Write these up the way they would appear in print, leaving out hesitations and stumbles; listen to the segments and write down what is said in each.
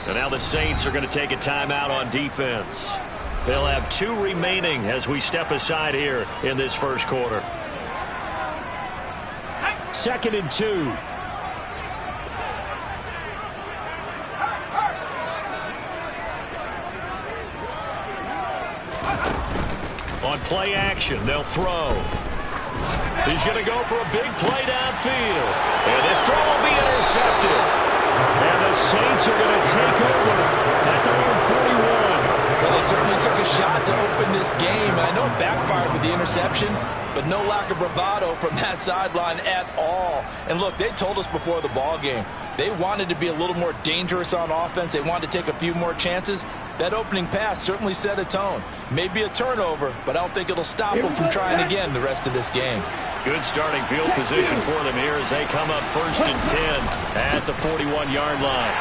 And now the Saints are going to take a timeout on defense. They'll have 2 remaining as we step aside here in this first quarter. 2nd and 2. On play action, they'll throw. He's going to go for a big play downfield. And this throw will be intercepted. And the Saints are going to take over at their own 41. Well, they certainly took a shot to open this game. And I know it backfired with the interception, but no lack of bravado from that sideline at all. And look, they told us before the ball game, they wanted to be a little more dangerous on offense. They wanted to take a few more chances. That opening pass certainly set a tone. Maybe a turnover, but I don't think it'll stop them from trying again the rest of this game. Good starting field position for them here as they come up 1st and 10 at the 41-yard line.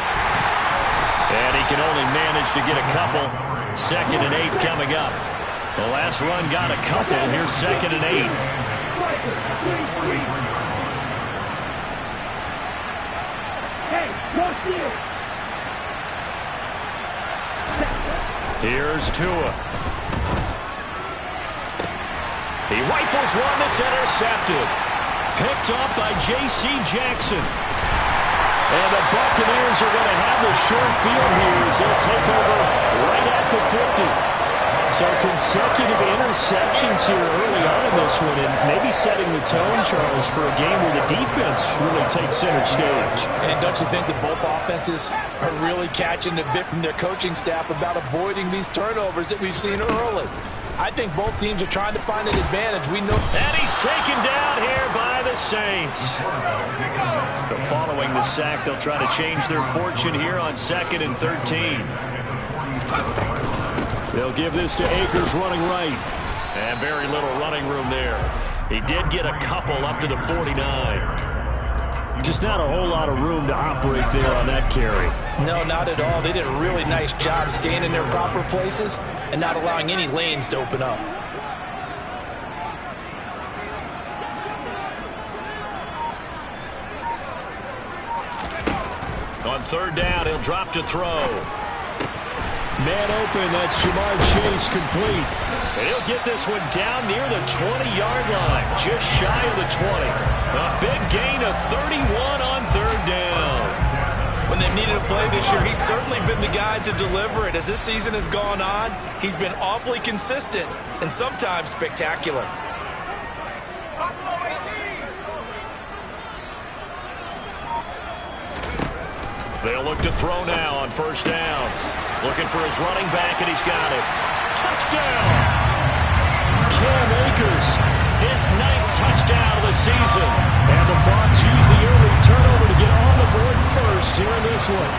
And he can only manage to get a couple. 2nd and 8 coming up. The last run got a couple. Here's 2nd and 8. Here's Tua. He rifles one that's intercepted. Picked up by J.C. Jackson. And the Buccaneers are going to have the short field here as they'll take over right at the 50. So consecutive interceptions here early on in this one, and maybe setting the tone, Charles, for a game where the defense really takes center stage. And don't you think that both offenses are really catching a bit from their coaching staff about avoiding these turnovers that we've seen early? I think both teams are trying to find an advantage. We know. And he's taken down here by the Saints. So following the sack, they'll try to change their fortune here on 2nd and 13. They'll give this to Akers running right. And very little running room there. He did get a couple up to the 49. Just not a whole lot of room to operate there on that carry. No, not at all. They did a really nice job staying in their proper places and not allowing any lanes to open up. On 3rd down, he'll drop to throw. Man open, that's Jamar Chase complete. And he'll get this one down near the 20-yard line, just shy of the 20. A big gain of 31 on 3rd down. When they've needed a play this year, he's certainly been the guy to deliver it. As this season has gone on, he's been awfully consistent and sometimes spectacular. They'll look to throw now on 1st down. Looking for his running back, and he's got it. Touchdown! Cam Akers, his 9th touchdown of the season. And the Bucs use the early turnover to get on the board first here in this one.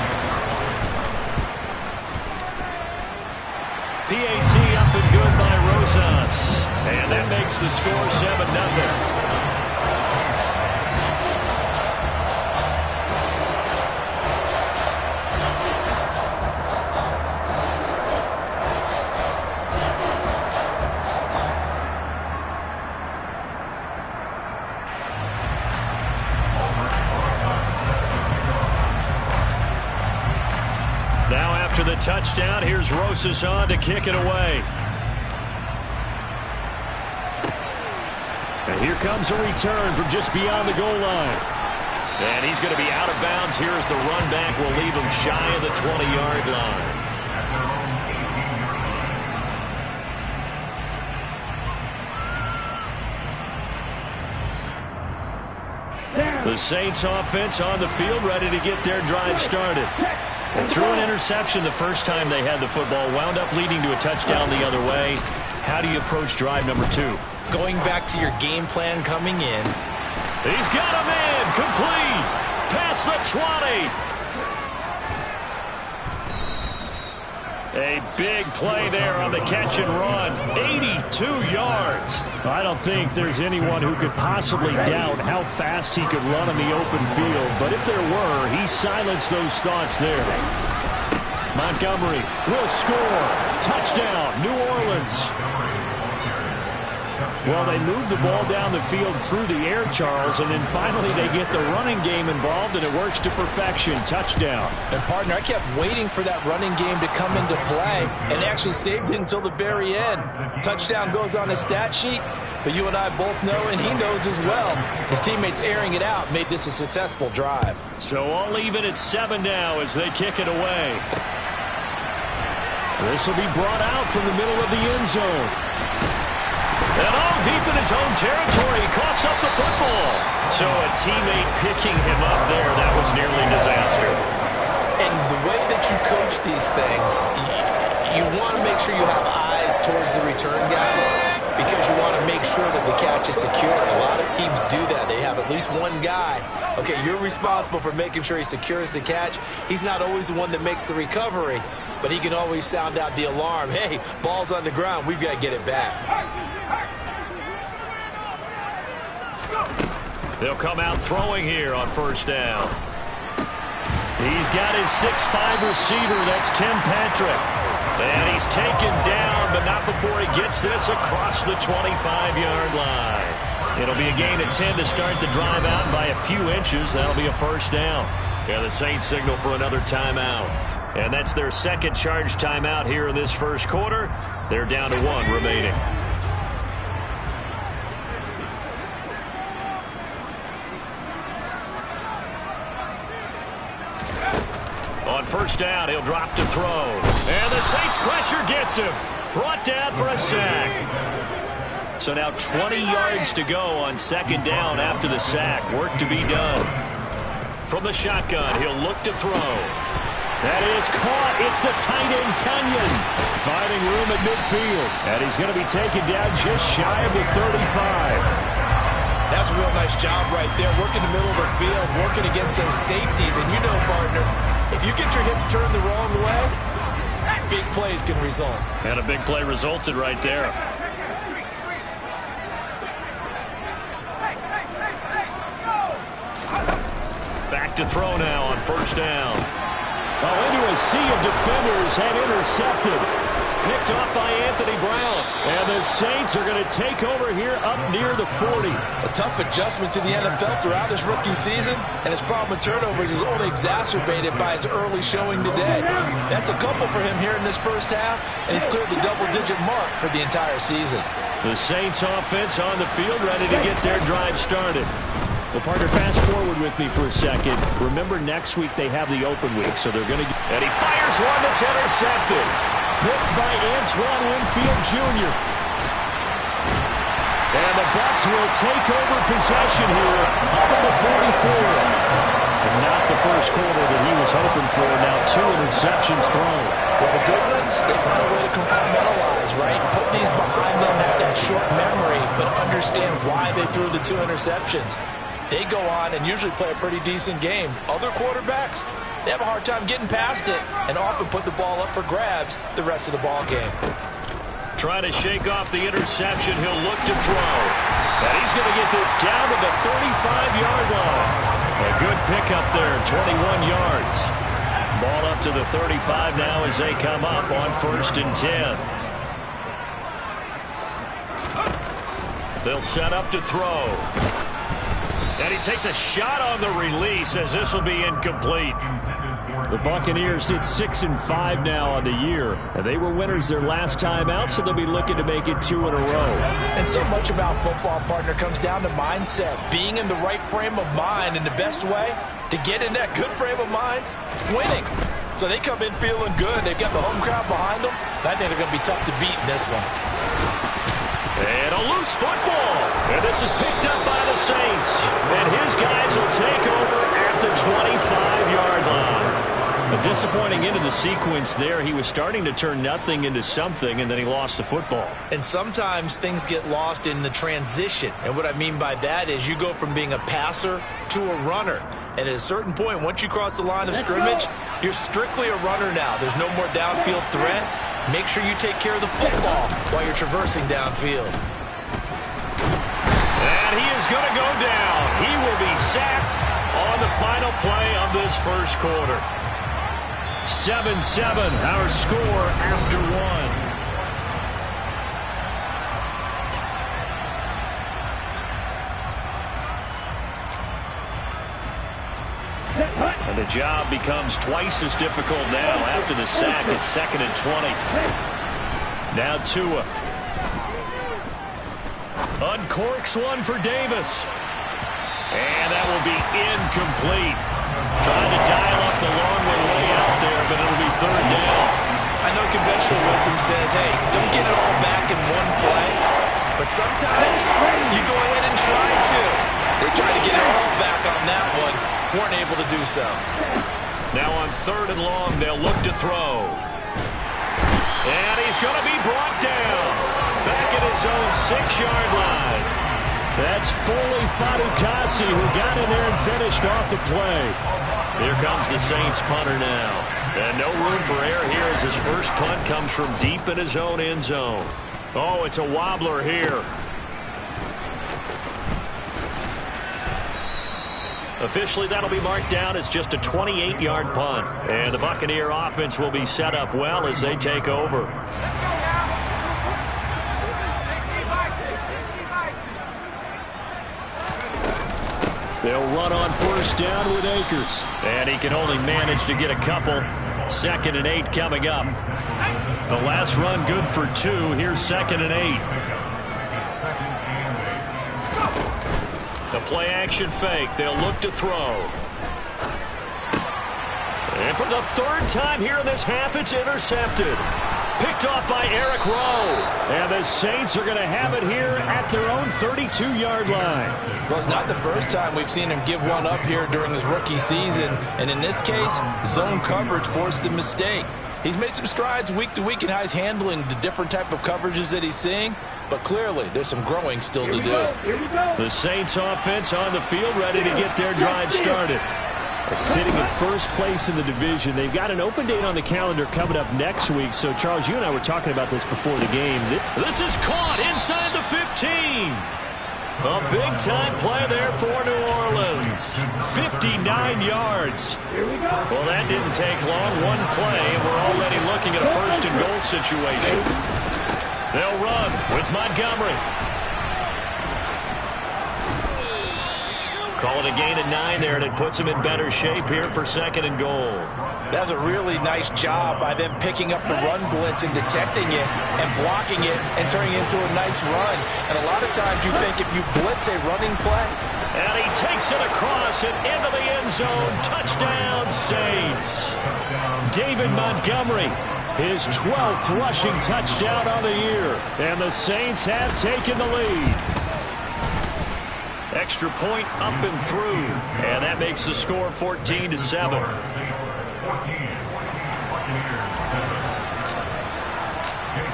PAT up and good by Rosas. And that makes the score 7-0. After the touchdown, here's Rosas on to kick it away. And here comes a return from just beyond the goal line. And he's going to be out of bounds here as the run back will leave him shy of the 20-yard line. The Saints offense on the field ready to get their drive started. And threw an interception the first time they had the football, wound up leading to a touchdown the other way. How do you approach drive number 2? Going back to your game plan coming in. He's got him in, complete, past the 20. A big play there on the catch and run. 82 yards. I don't think there's anyone who could possibly doubt how fast he could run in the open field. But if there were, he silenced those thoughts there. Montgomery will score. Touchdown, New Orleans. Well, they move the ball down the field through the air, Charles, and then finally they get the running game involved, and it works to perfection. Touchdown. And, partner, I kept waiting for that running game to come into play and actually saved it until the very end. Touchdown goes on his stat sheet, but you and I both know, and he knows as well, his teammates airing it out made this a successful drive. So all even at 7 now as they kick it away. This will be brought out from the middle of the end zone. And all deep in his own territory, he coughs up the football. So a teammate picking him up there, that was nearly disaster. And the way that you coach these things, you want to make sure you have eyes towards the return guy because you want to make sure that the catch is secure. And a lot of teams do that. They have at least one guy. Okay, you're responsible for making sure he secures the catch. He's not always the one that makes the recovery, but he can always sound out the alarm. Hey, ball's on the ground. We've got to get it back. They'll come out throwing here on first down. He's got his 6'5" receiver. That's Tim Patrick. And he's taken down, but not before he gets this across the 25-yard line. It'll be a gain of 10 to start the drive out by a few inches. That'll be a first down. And the Saints signal for another timeout. And that's their second charge timeout here in this first quarter. They're down to 1 remaining. On first down, he'll drop to throw. And the Saints pressure gets him. Brought down for a sack. So now 20 yards to go on second down after the sack. Work to be done. From the shotgun, he'll look to throw. That is caught. It's the tight end, Tunyon. Finding room at midfield. And he's going to be taken down just shy of the 35. That's a real nice job right there. Working the middle of the field, working against those safeties. And you know, partner, if you get your hips turned the wrong way, big plays can result. And a big play resulted right there. Back to throw now on first down. Oh, into a sea of defenders and intercepted. Picked off by Anthony Brown. And the Saints are going to take over here up near the 40. A tough adjustment to the NFL throughout his rookie season, and his problem with turnovers is only exacerbated by his early showing today. That's a couple for him here in this first half, and he's cleared the double-digit mark for the entire season. The Saints offense on the field ready to get their drive started. Well, partner, fast forward with me for a second. Remember, next week they have the open week, so they're going to... And he fires one that's intercepted. Picked by Antoine Winfield Jr. And the Bucs will take over possession here up at the 44. And not the first quarter that he was hoping for. Now 2 interceptions thrown. Well, the good ones, they find a way to compartmentalize, right? Put these behind them, have that short memory, but understand why they threw the 2 interceptions. They go on and usually play a pretty decent game. Other quarterbacks, they have a hard time getting past it and often put the ball up for grabs the rest of the ball game. Trying to shake off the interception. He'll look to throw. And he's going to get this down to the 35-yard line. A good pickup there, 21 yards. Ball up to the 35 now as they come up on first and 10. They'll set up to throw. And he takes a shot on the release as this will be incomplete. The Buccaneers hit 6-5 now on the year. And they were winners their last time out, so they'll be looking to make it 2 in a row. And so much about football, partner, comes down to mindset. Being in the right frame of mind, and the best way to get in that good frame of mind, winning. So they come in feeling good. They've got the home crowd behind them. I think they're going to be tough to beat in this one. And a loose football. And this is picked up by the Saints. And his guys will take over at the 25-yard line. A disappointing end of the sequence there. He was starting to turn nothing into something, and then he lost the football. And sometimes things get lost in the transition. And what I mean by that is you go from being a passer to a runner. And at a certain point, once you cross the line of scrimmage, you're strictly a runner now. There's no more downfield threat. Make sure you take care of the football while you're traversing downfield. And he is going to go down. He will be sacked on the final play of this first quarter. 7-7, our score after one. And the job becomes twice as difficult now after the sack. It's 2nd and 20. Now Tua. Uncorks one for Davis. And that will be incomplete. Trying to dial up the long way out there, but it'll be 3rd down. I know conventional wisdom says, hey, don't get it all back in one play. But sometimes you go ahead and try to. They tried to get it all back on that one. Weren't able to do so. Now on 3rd and long, they'll look to throw. And he's going to be brought down. Back at his own 6-yard line. That's Foley Fadukasi who got in there and finished off the play. Here comes the Saints punter now. And no room for error here as his first punt comes from deep in his own end zone. Oh, it's a wobbler here. Officially, that'll be marked down as just a 28-yard punt. And the Buccaneer offense will be set up well as they take over. They'll run on 1st down with Akers. And he can only manage to get a couple. 2nd and 8 coming up. The last run good for 2. Here's 2nd and 8. The play action fake. They'll look to throw. And for the 3rd time here in this half, it's intercepted. Picked off by Eric Rowe. And the Saints are going to have it here at their own 32-yard line. Well, it's not the first time we've seen him give one up here during his rookie season. And in this case, zone coverage forced the mistake. He's made some strides week to week in how he's handling the different type of coverages that he's seeing. But clearly, there's some growing still to do. The Saints offense on the field ready to get their drive started. Sitting in 1st place in the division. They've got an open date on the calendar coming up next week. So, Charles, you and I were talking about this before the game. This is caught inside the 15. A big-time play there for New Orleans. 59 yards. Well, that didn't take long. One play, and we're already looking at a 1st and goal situation. They'll run with Montgomery. Call it a gain of 9 there, and it puts him in better shape here for 2nd and goal. That's a really nice job by them picking up the run blitz and detecting it and blocking it and turning it into a nice run. And a lot of times you think if you blitz a running play. And he takes it across and into the end zone. Touchdown, Saints. David Montgomery, his 12th rushing touchdown on the year. And the Saints have taken the lead. Extra point up and through. And that makes the score 14-7.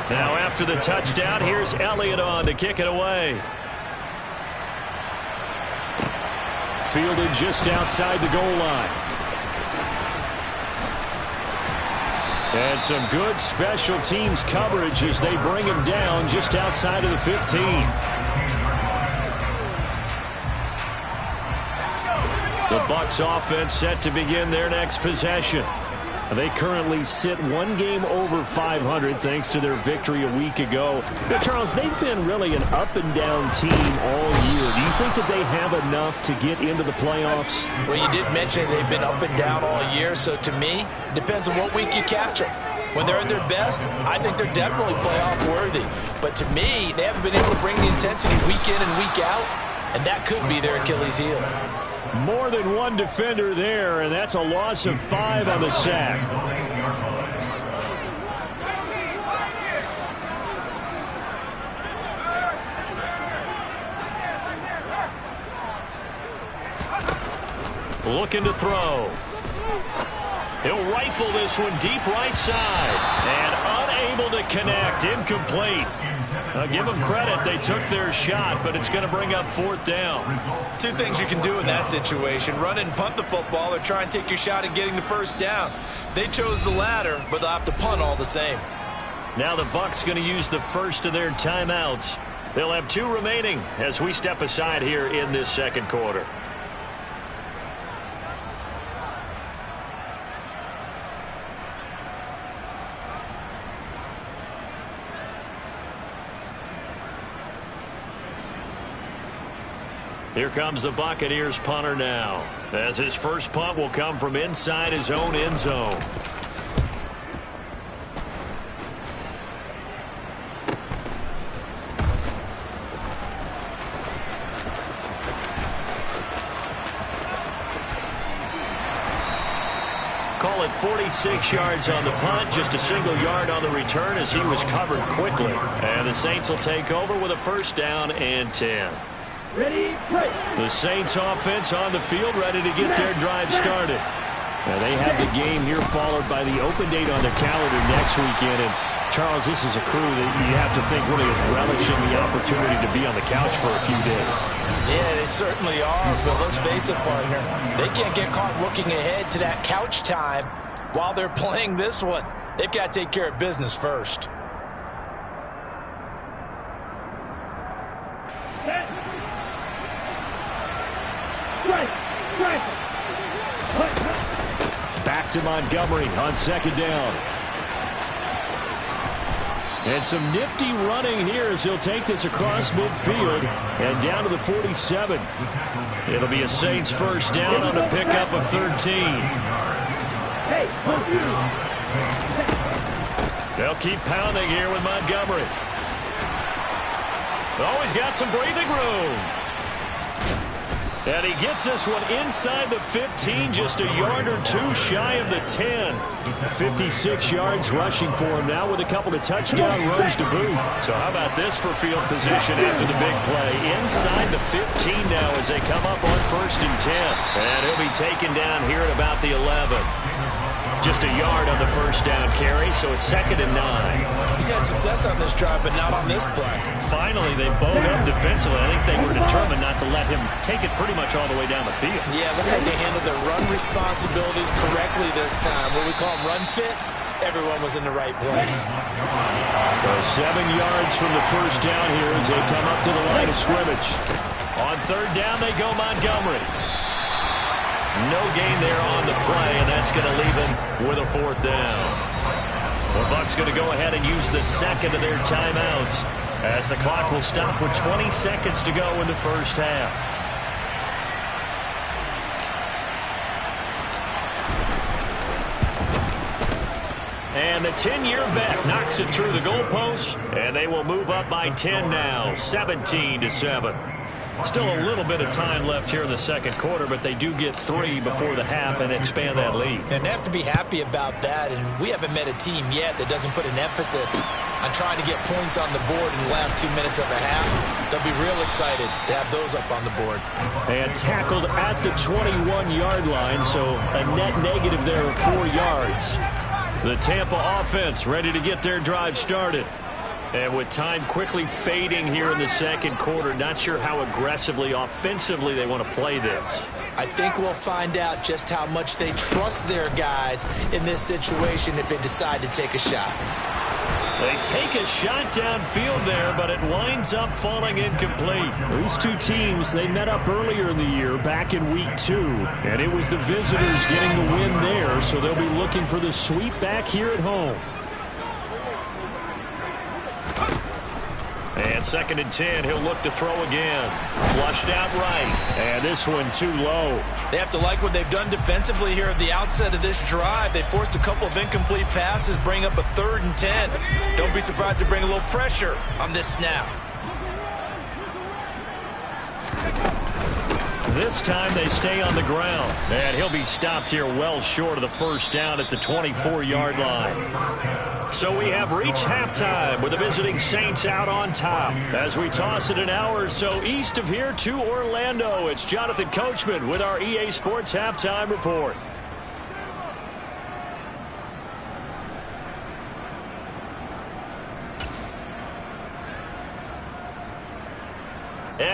Now after the touchdown, here's Elliott on to kick it away. Fielded just outside the goal line. And some good special teams coverage as they bring him down just outside of the 15. The Bucs offense set to begin their next possession. They currently sit 1 game over 500 thanks to their victory a week ago. Now, Charles, they've been really an up-and-down team all year. Do you think that they have enough to get into the playoffs? Well, you did mention they've been up and down all year, so to me, it depends on what week you catch them. When they're at their best, I think they're definitely playoff worthy. But to me, they haven't been able to bring the intensity week in and week out, and that could be their Achilles heel. More than one defender there, and that's a loss of 5 on the sack. Looking to throw. He'll rifle this one deep right side. And unable to connect. Incomplete. Give them credit. They took their shot, but it's going to bring up 4th down. Two things you can do in that situation. Run and punt the football or try and take your shot at getting the 1st down. They chose the latter, but they'll have to punt all the same. Now the Bucs going to use the first of their timeouts. They'll have 2 remaining as we step aside here in this second quarter. Here comes the Buccaneers punter now, as his first punt will come from inside his own end zone. Call it 46 yards on the punt, just a single yard on the return as he was covered quickly. And the Saints will take over with a 1st down and 10. Ready, break. The Saints offense on the field, ready to get their drive started. Now they have the game here followed by the open date on their calendar next weekend. And Charles, this is a crew that you have to think really is relishing the opportunity to be on the couch for a few days. Yeah, they certainly are, but let's face it, partner. They can't get caught looking ahead to that couch time while they're playing this one. They've got to take care of business first. Back to Montgomery on 2nd down. And some nifty running here as he'll take this across midfield and down to the 47. It'll be a Saints 1st down on a pickup of 13. They'll keep pounding here with Montgomery. Always got some breathing room. And he gets this one inside the 15, just a yard or 2 shy of the 10. 56 yards rushing for him now with a couple of touchdown runs to boot. So how about this for field position after the big play? Inside the 15 now as they come up on 1st and 10. And he'll be taken down here at about the 11. Just a yard on the 1st down carry, so it's 2nd and 9. He's had success on this drive, but not on this play. Finally, they bowed up defensively. I think they were determined not to let him take it pretty much all the way down the field. Yeah, looks like they handled their run responsibilities correctly this time. What we call them run fits, everyone was in the right place. So 7 yards from the 1st down here as they come up to the line of scrimmage. On 3rd down, they go Montgomery. No gain there on the play, and that's going to leave him with a 4th down. The Bucs going to go ahead and use the 2nd of their timeouts as the clock will stop with 20 seconds to go in the 1st half. And the 10-year vet knocks it through the goalpost, and they will move up by 10 now, 17-7. Still a little bit of time left here in the second quarter, but they do get 3 before the half and expand that lead. And they have to be happy about that, and we haven't met a team yet that doesn't put an emphasis on trying to get points on the board in the last 2 minutes of a half. They'll be real excited to have those up on the board. And tackled at the 21-yard line, so a net negative there of 4 yards. The Tampa offense ready to get their drive started. And with time quickly fading here in the second quarter, not sure how aggressively, offensively they want to play this. I think we'll find out just how much they trust their guys in this situation if they decide to take a shot. They take a shot downfield there, but it winds up falling incomplete. These two teams, they met up earlier in the year, back in week 2, and it was the visitors getting the win there, so they'll be looking for the sweep back here at home. And 2nd and 10, he'll look to throw again. Flushed out right. And this one too low. They have to like what they've done defensively here at the outset of this drive. They forced a couple of incomplete passes, bring up a 3rd and 10. Don't be surprised to bring a little pressure on this snap. This time they stay on the ground. And he'll be stopped here well short of the 1st down at the 24-yard line. So we have reached halftime with the visiting Saints out on top. As we toss it an hour or so east of here to Orlando, it's Jonathan Coachman with our EA Sports Halftime Report.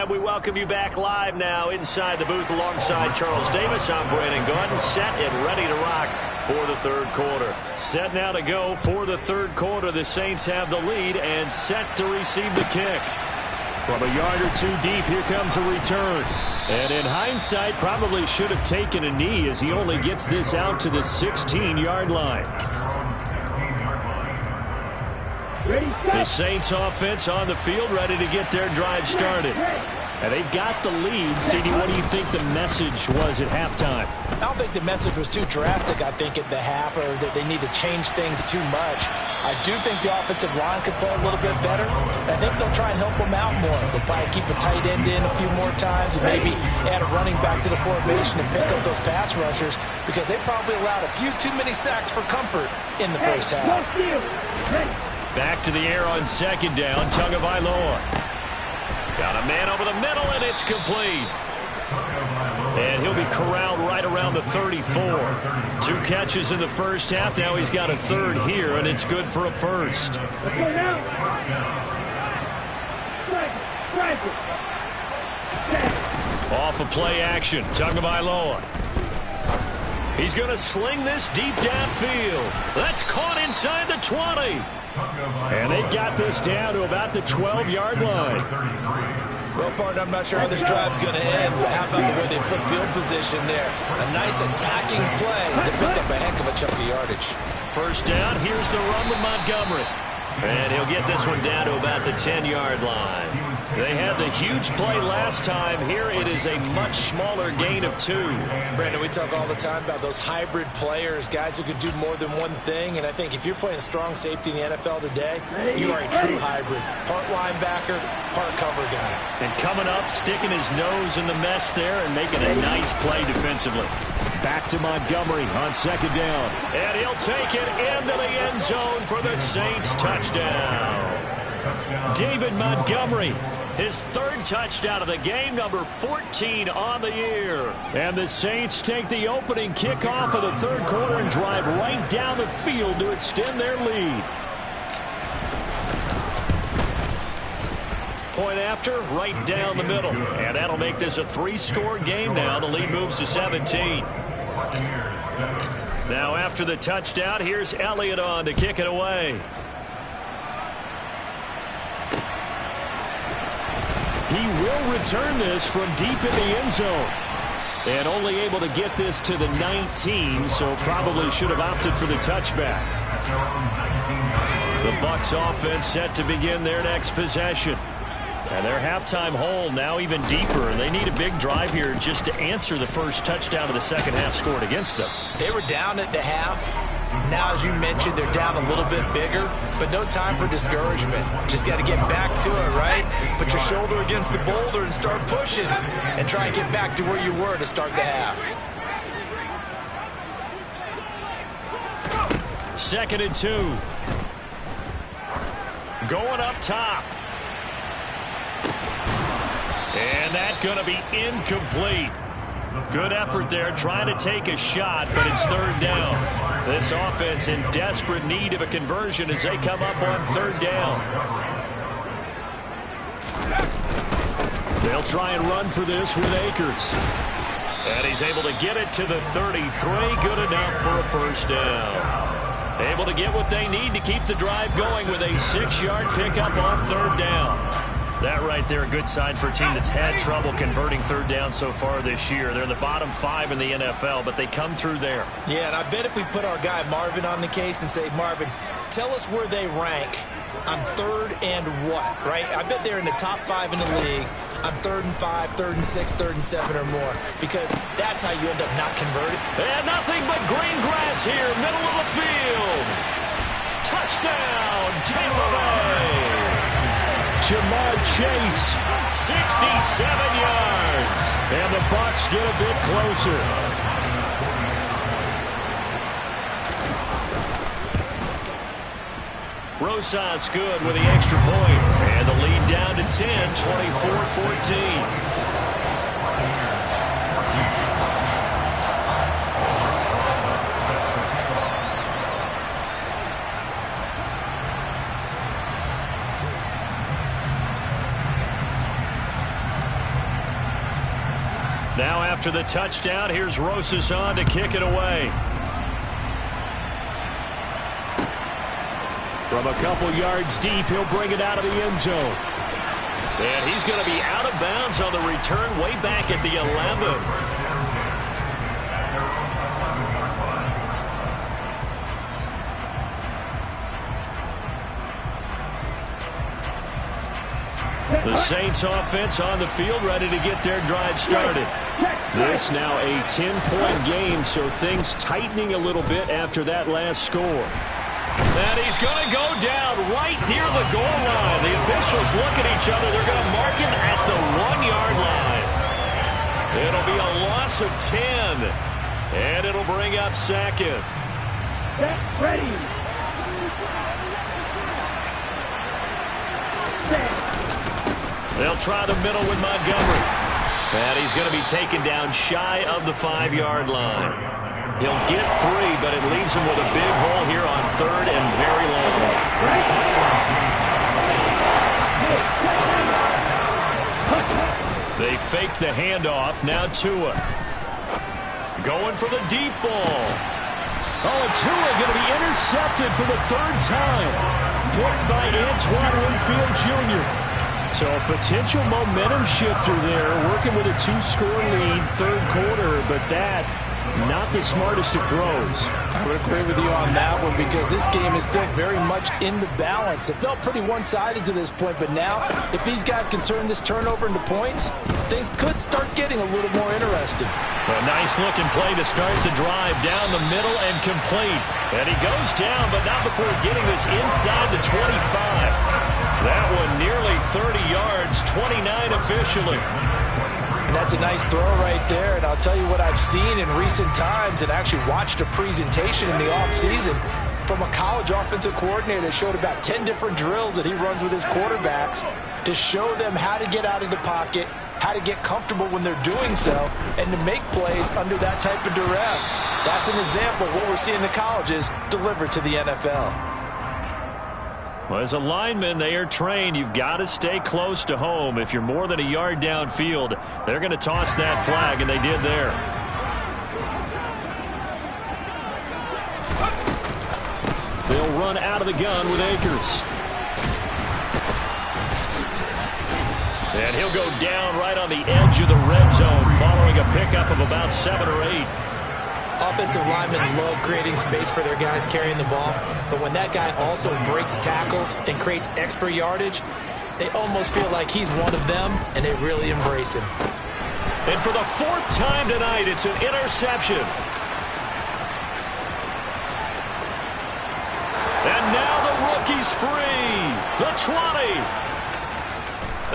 CFM. We welcome you back live now inside the booth alongside Charles Davis. I'm Brandon Gordon, set and ready to rock for the third quarter. Set now to go for the third quarter. The Saints have the lead and set to receive the kick. From a yard or two deep, here comes a return. And in hindsight, probably should have taken a knee as he only gets this out to the 16-yard line. The Saints offense on the field, ready to get their drive started. And they've got the lead. CD, what do you think the message was at halftime? I don't think the message was too drastic, I think, at the half, or that they need to change things too much. I do think the offensive line could play a little bit better. I think they'll try and help them out more. They'll probably keep a tight end in a few more times and maybe add a running back to the formation and pick up those pass rushers, because they probably allowed a few too many sacks for comfort in the first half. Back to the air on second down, Tagovailoa. Got a man over the middle, and it's complete. And he'll be corralled right around the 34. 2 catches in the first half. Now he's got a third here, and it's good for a first. Off of play action, Tagovailoa. He's going to sling this deep downfield. That's caught inside the 20. And they've got this down to about the 12-yard line. Well, partner, I'm not sure how this drive's going to end, but how about the way they flip field position there? A nice attacking play that picked up a heck of a chunk of yardage. First down, here's the run with Montgomery. And he'll get this one down to about the 10-yard line. They had the huge play last time. Here it is a much smaller gain of 2. Brandon, we talk all the time about those hybrid players, guys who could do more than one thing. And I think if you're playing strong safety in the NFL today, you are a true hybrid. Part linebacker, part cover guy. And coming up, sticking his nose in the mess there and making a nice play defensively. Back to Montgomery on second down. And he'll take it into the end zone for the Saints touchdown. David Montgomery, his third touchdown of the game, number 14 on the year. And the Saints take the opening kickoff of the third quarter and drive right down the field to extend their lead. Point after, right down the middle. And that'll make this a 3-score game now. The lead moves to 17. Now after the touchdown, here's Elliott on to kick it away. He will return this from deep in the end zone. And only able to get this to the 19, so probably should have opted for the touchback. The Bucs offense set to begin their next possession. And their halftime hole now even deeper. They need a big drive here just to answer the first touchdown of the second half scored against them. They were down at the half. Now, as you mentioned, they're down a little bit bigger, but no time for discouragement. Just got to get back to it, right? Put your shoulder against the boulder and start pushing and try and get back to where you were to start the half. 2nd and 2. Going up top. And that's going to be incomplete. Good effort there, trying to take a shot, but it's third down. This offense in desperate need of a conversion as they come up on third down. They'll try and run for this with Akers. And he's able to get it to the 33. Good enough for a first down. Able to get what they need to keep the drive going with a 6-yard pickup on third down. That right there, a good sign for a team that's had trouble converting third down so far this year. They're in the bottom 5 in the NFL, but they come through there. Yeah, and I bet if we put our guy Marvin on the case and say, Marvin, tell us where they rank on third and what, right? I bet they're in the top 5 in the league on 3rd and 5, 3rd and 6, 3rd and 7 or more, because that's how you end up not converted. And nothing but green grass here, middle of the field. Touchdown, Tampa Bay. Jamar Chase, 67 yards. And the Bucs get a bit closer. Rosas good with the extra point. And the lead down to 10, 24-14. Now after the touchdown, here's Rosas on to kick it away. From a couple yards deep, he'll bring it out of the end zone. And he's going to be out of bounds on the return way back at the 11. The Saints offense on the field, ready to get their drive started. This now a 10-point game, so things tightening a little bit after that last score. And he's going to go down right near the goal line. The officials look at each other. They're going to mark him at the 1-yard line. It'll be a loss of 10. And it'll bring up second. Set, ready. They'll try the middle with Montgomery. And he's going to be taken down shy of the 5-yard line. He'll get 3, but it leaves him with a big hole here on 3rd and very long. They fake the handoff. Now Tua. Going for the deep ball. Oh, and Tua going to be intercepted for the 3rd time. Picked by Antoine Winfield Jr. So a potential momentum shifter there, working with a 2-score lead, 3rd quarter, but that not the smartest of throws. I would agree with you on that one because this game is still very much in the balance. It felt pretty one-sided to this point, but now if these guys can turn this turnover into points, things could start getting a little more interesting. A nice-looking play to start the drive down the middle and complete. And he goes down, but not before getting this inside the 25. That one nearly 30 yards, 29 officially. And that's a nice throw right there. And I'll tell you what I've seen in recent times and actually watched a presentation in the offseason from a college offensive coordinator that showed about 10 different drills that he runs with his quarterbacks to show them how to get out of the pocket, how to get comfortable when they're doing so, and to make plays under that type of duress. That's an example of what we're seeing in the colleges delivered to the NFL. Well, as a lineman, they are trained. You've got to stay close to home. If you're more than a yard downfield, they're going to toss that flag, and they did there. They'll run out of the gun with Akers. And he'll go down right on the edge of the red zone following a pickup of about 7 or 8. Offensive linemen love creating space for their guys carrying the ball, but when that guy also breaks tackles and creates extra yardage, they almost feel like he's one of them, and they really embrace him. And for the 4th time tonight, it's an interception. And now the rookie's free. The 20.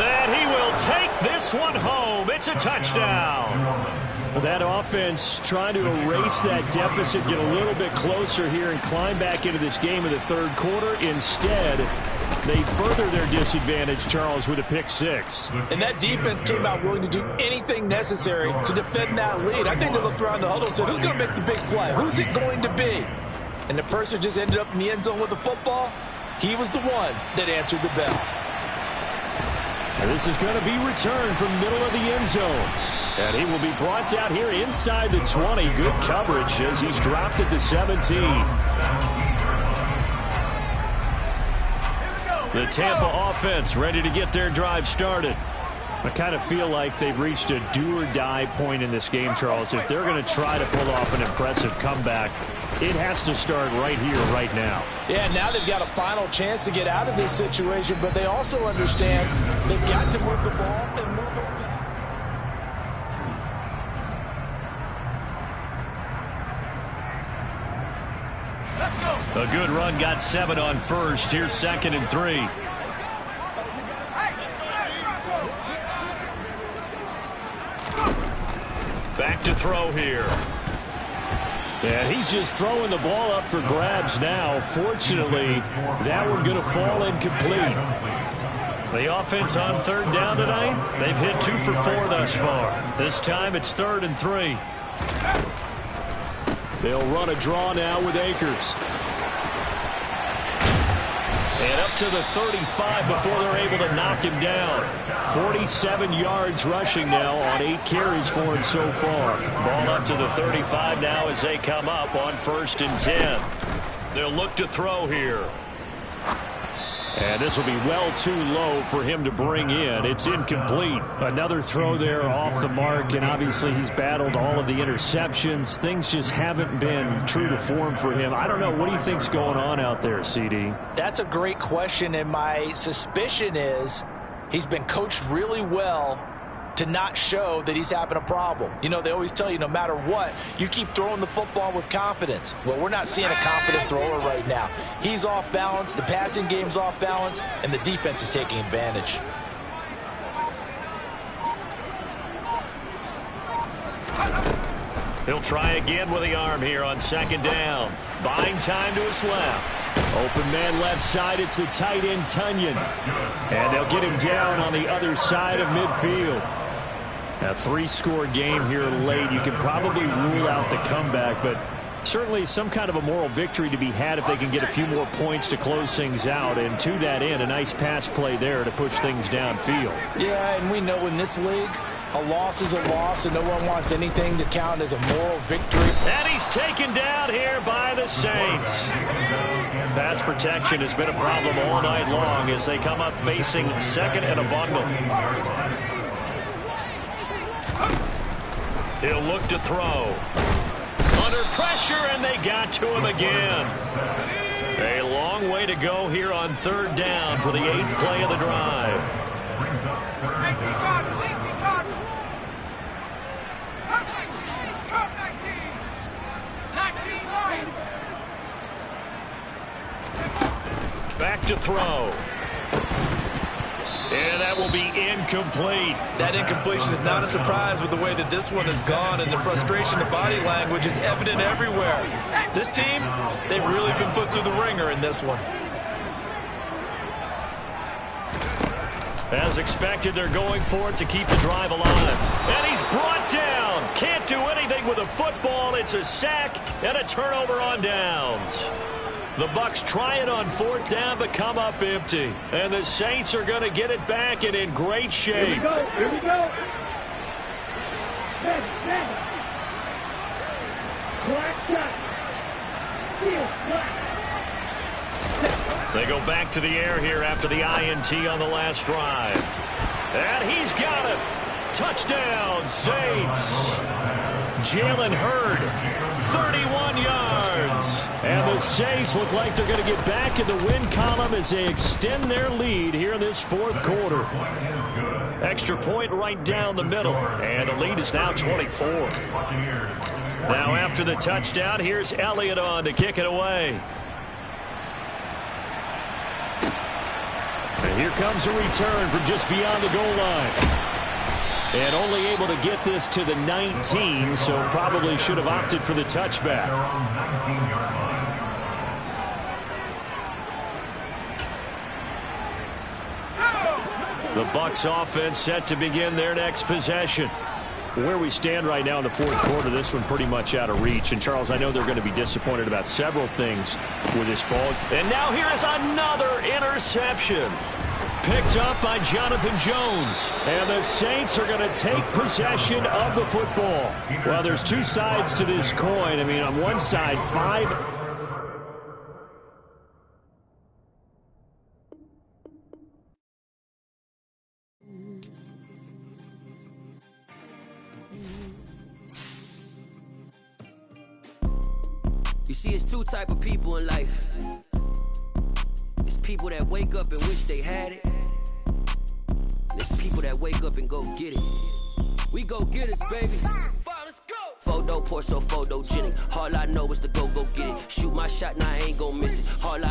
And he will take this one home. It's a touchdown. That offense trying to erase that deficit, get a little bit closer here and climb back into this game in the 3rd quarter. Instead, they further their disadvantage, Charles, with a pick 6. And that defense came out willing to do anything necessary to defend that lead. I think they looked around the huddle and said, who's going to make the big play? Who's it going to be? And the person just ended up in the end zone with the football. He was the one that answered the bell. And this is going to be returned from middle of the end zone. And he will be brought down here inside the 20. Good coverage as he's dropped at the 17. The Tampa offense ready to get their drive started. I kind of feel like they've reached a do-or-die point in this game, Charles. If they're going to try to pull off an impressive comeback, it has to start right here, right now. Yeah, now they've got a final chance to get out of this situation, but they also understand they've got to move the ball and move it. A good run, got 7 on first. Here's 2nd and 3. Back to throw here. And he's just throwing the ball up for grabs now. Fortunately, that one going to fall incomplete. The offense on 3rd down tonight, they've hit 2 for 4 thus far. This time it's 3rd and 3. They'll run a draw now with Akers. And up to the 35 before they're able to knock him down. 47 yards rushing now on 8 carries for him so far. Ball up to the 35 now as they come up on 1st and 10. They'll look to throw here. And this will be well too low for him to bring in. It's incomplete. Another throw there off the mark, and obviously he's battled all of the interceptions. Things just haven't been true to form for him. I don't know. What do you think's going on out there, CD? That's a great question, and my suspicion is he's been coached really well to not show that he's having a problem. You know, they always tell you no matter what, you keep throwing the football with confidence. Well, we're not seeing a confident thrower right now. He's off balance, the passing game's off balance, and the defense is taking advantage. He'll try again with the arm here on 2nd down. Buying time to his left. Open man left side, it's the tight end Tunyon. And they'll get him down on the other side of midfield. A 3-score game here late. You can probably rule out the comeback, but certainly some kind of a moral victory to be had if they can get a few more points to close things out. And to that end, a nice pass play there to push things downfield. Yeah, and we know in this league, a loss is a loss, and no one wants anything to count as a moral victory. And he's taken down here by the Saints. Pass protection has been a problem all night long as they come up facing 2nd and a bundle. He'll look to throw. Under pressure, and they got to him again. A long way to go here on 3rd down for the 8th play of the drive. Back to throw. And that will be incomplete. That incompletion is not a surprise with the way that this one has gone, and the frustration of body language is evident everywhere. This team, they've really been put through the ringer in this one. As expected, they're going for it to keep the drive alive. And he's brought down. Can't do anything with a football. It's a sack and a turnover on downs. The Bucs try it on 4th down, but come up empty. And the Saints are going to get it back and in great shape. Here we go. Here we go. Black shot. Field black. They go back to the air here after the INT on the last drive. And he's got it. Touchdown, Saints. Jalen Hurd, 31 yards. And the Saints look like they're going to get back in the win column as they extend their lead here in this 4th quarter. Extra point right down the middle. And the lead is now 24. Now after the touchdown, here's Elliott on to kick it away. And here comes a return from just beyond the goal line. And only able to get this to the 19, so probably should have opted for the touchback. The Bucs offense set to begin their next possession. Where we stand right now in the 4th quarter, this one pretty much out of reach. And, Charles, I know they're going to be disappointed about several things with this ball. And now here is another interception. Picked up by Jonathan Jones. And the Saints are going to take possession of the football. Well, there's two sides to this coin. I mean, on one side, 5. You see, it's 2 type of people in life. It's people that wake up and wish they had it. And it's people that wake up and go get it. We go get it, baby. Let's go. Photo poor, so photogenic. All I know is to go get it. Shoot my shot, now I ain't gon' miss it. All I